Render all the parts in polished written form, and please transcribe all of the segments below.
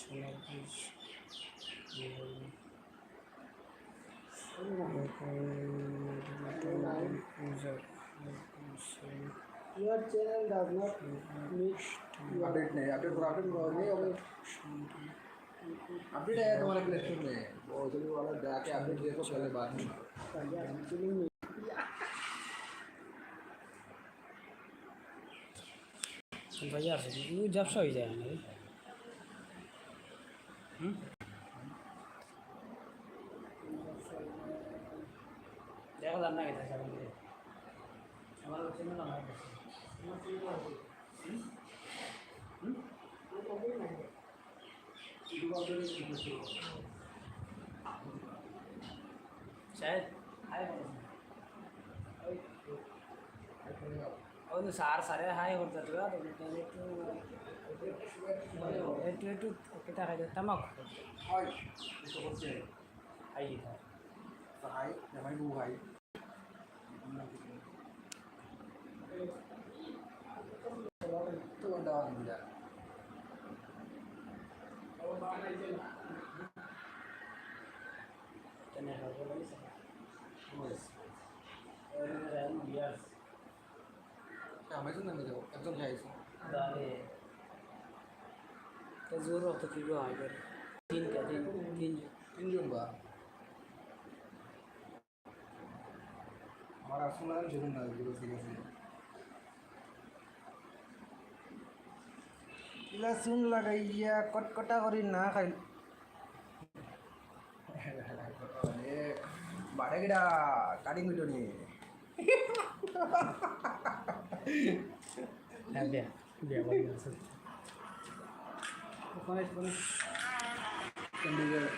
সোনার বীজ Your channel does not meet update नहीं अपडेट नहीं होगा अपडेट है तुम्हारे प्ले स्टोर में वो चलो वाला जाके अपडेट देखो पहले बाद में भैया से जब सही जाएगा देखो जानना कैसे चलेंगे हमारा चैनल हमारा शायद ಹೌದು ಸಾರೇ ಹಾಯ್ ಕೊಡ್ತದೆ ಅದು ಎಟ್ಟು ಕಿತ್ತಾಕೈತೆ ತಮಾಕು हाय इसको बोलते हैं ಹಾಯ್ तो हाय हमारी वो हाय तो बंदा मिला tener algo de eso yes Amazon में देखो एकदम है इसे दाने तो ज़रूर होता कि वो आएगा तीन जून बा हमारा सुना है जरूर ना जरूर से लहसुन लगाइया कटकटा करी ना खाई अरे बाड़े गिरा काटिंग वीडियो नहीं biar bagi masuk panas Chandigarh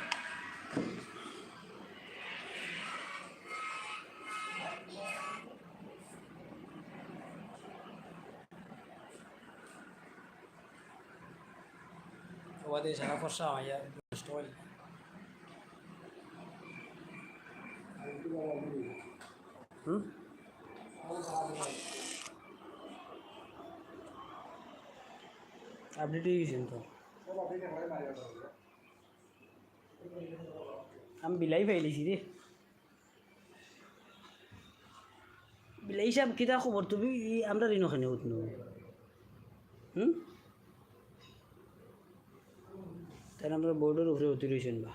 وادي شرف الشام يا مستوي update ही तो हम बिलाई फैली सी रे बिलाई सब किता खबर तो भी আমরা রিনো খানে উঠনো তাই আমরা বোর্ডের উপরে উঠে রইছেন বা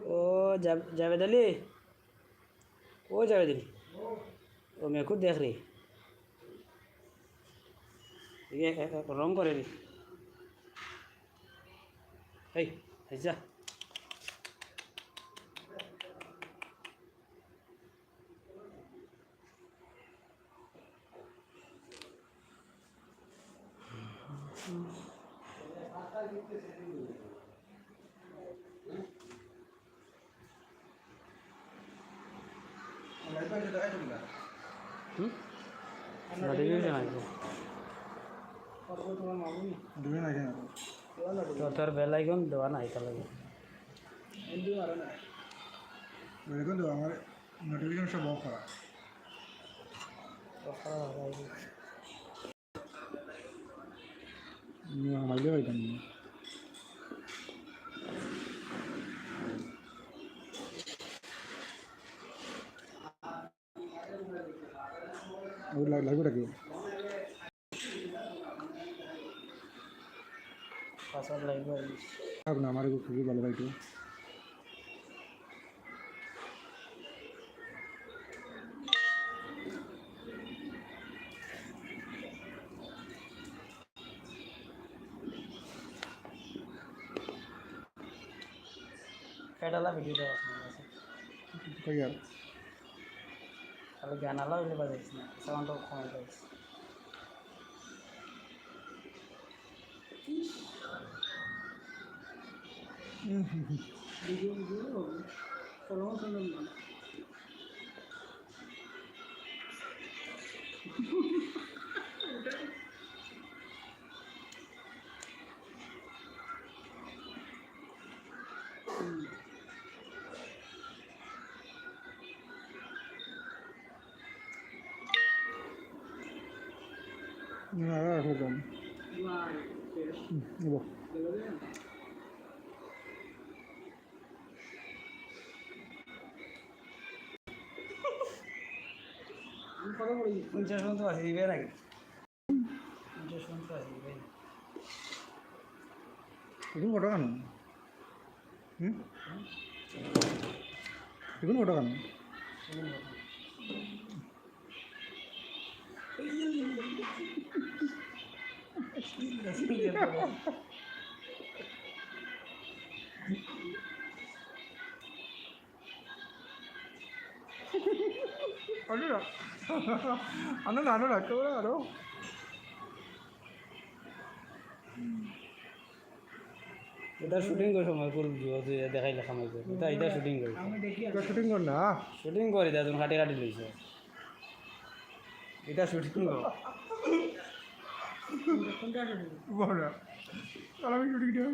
ओ जावेद अली ओ जावेद अली ओ मेरे को देख रही ये रंग करे रही hey ऐसा रिव्यू जाना तो তোর বেল আইকন দেওয়া নাই তাহলে দেখুন তো আমার নোটিফিকেশন সব অফ করা আমাইলে হইতাম ওর লাগবে কি পাসওয়ার্ড লাগবে আপনার আমার খুবই ভালো ভাইটু ফেডালা ভিডিওটা কই আর তাহলে গান আলা হইলে বাজাইছি না সাউন্ডও কমে যাচ্ছে Hukum. Wah, Ibu. jalan. Ini kata boleh. 50 পর্যন্ত আছে দিবে নাকি 50 পর্যন্ত আছে দিবে না Ibu kota kan? Ibu kota kan? Aduh, coba aduh. এটা শুটিং করে সময় করবি তুই দেখাইলে খামাই করে এটা শুটিং করি আমি দেখি Kita syuting kan nah. Shooting করি দা তুমি কাটি কাটি লইছ এটা শুটিং কর কোনটা আছে? Mana? Kalau aku syuting dia.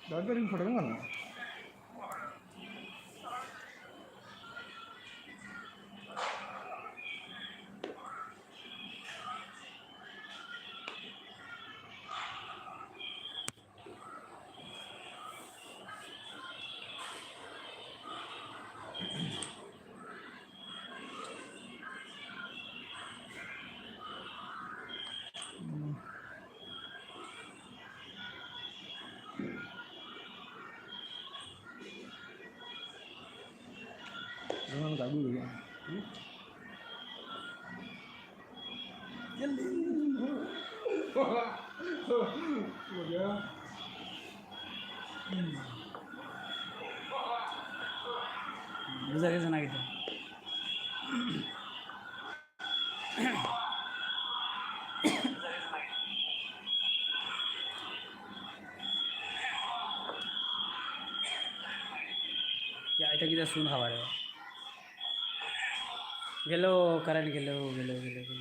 Dan dari foto kan? Jangan ganggu ya. Udah. বুঝা গেছে নাকি তো এটা কি শুন খাবার গেল কারেন্ট গেল গেল গেল গেল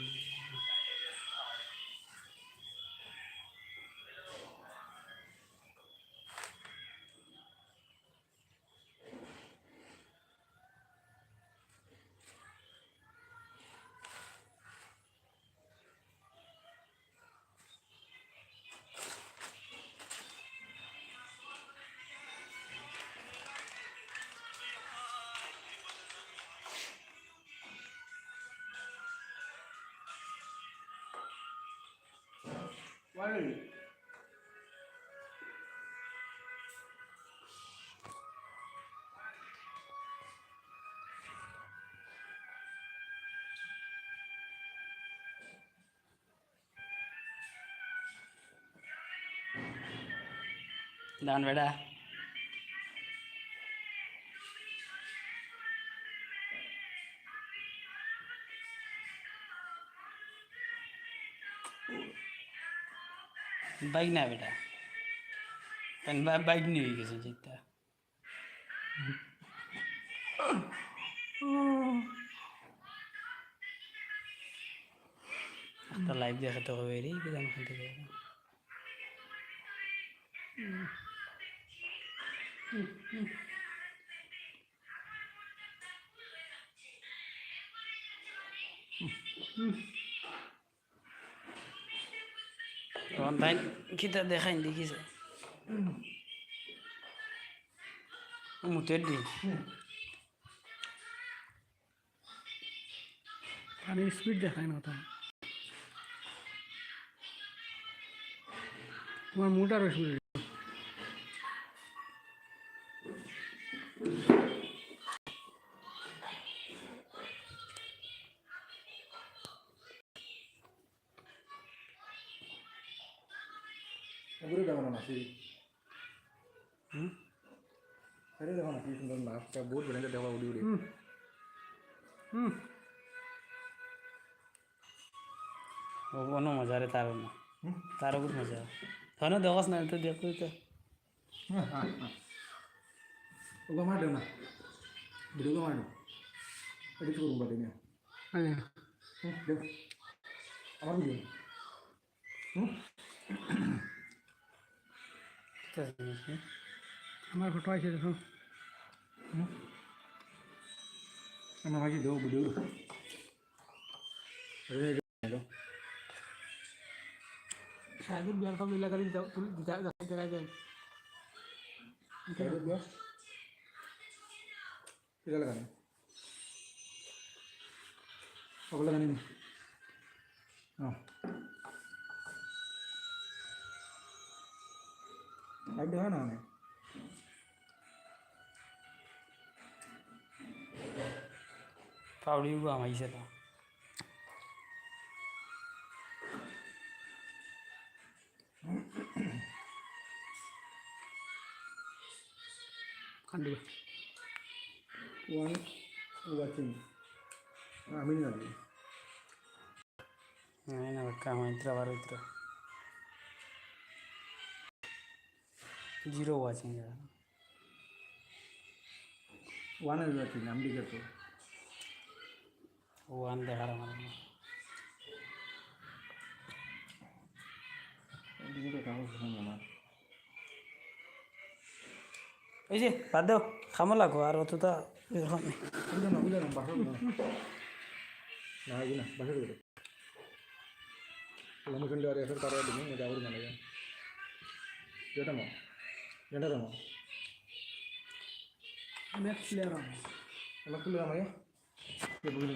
Why? দান বেটা বাইক না বেটা বাইক নিয়ে গেছে যেটা একটা লাইভ দেখাতে হবে রে বিধান ওখান থেকে অনলাইন কিতা দেখাই দেখিছে মুতের দিন পানি স্পিড দেখায় না তো তোমার মোটার speed Aku udah mana nasi? Saya udah mana nasi sendiri mas. Kabut berangkat dewa udah udah. কোনো মজা রে তারও না তারও খুব মজা ধরো দেখস না তো দেখো তো Oke mana na? Video mana? Tadi suruh buat ini. আচ্ছা Deh. Apa video? আমার ফটো আছে দেখো আমার ভাজি দেবো ভিডিও শাহিদুল বিয়ার সব লীলা করি জায়গায় যায় এটা লাগানো ওগুলো লাগানি একটু হয় না অনেক পাউডি আমাইছে তো Khandu one watching amin lagi Ayun, nagkamay trabaho ito. 0 watching ya. one is watching am dikhe to One দেখা রকম dikhe kamu susun আমার এই যে বাদ দাও খামো লাগো আর অতটা এরকম নেই udah na bahasa nah ini nah bahasa dulu kalau mungkin dari asal taruh dulu mau jauh mana ya jatuh mau jatuh mau next player enak dulu namanya ya begini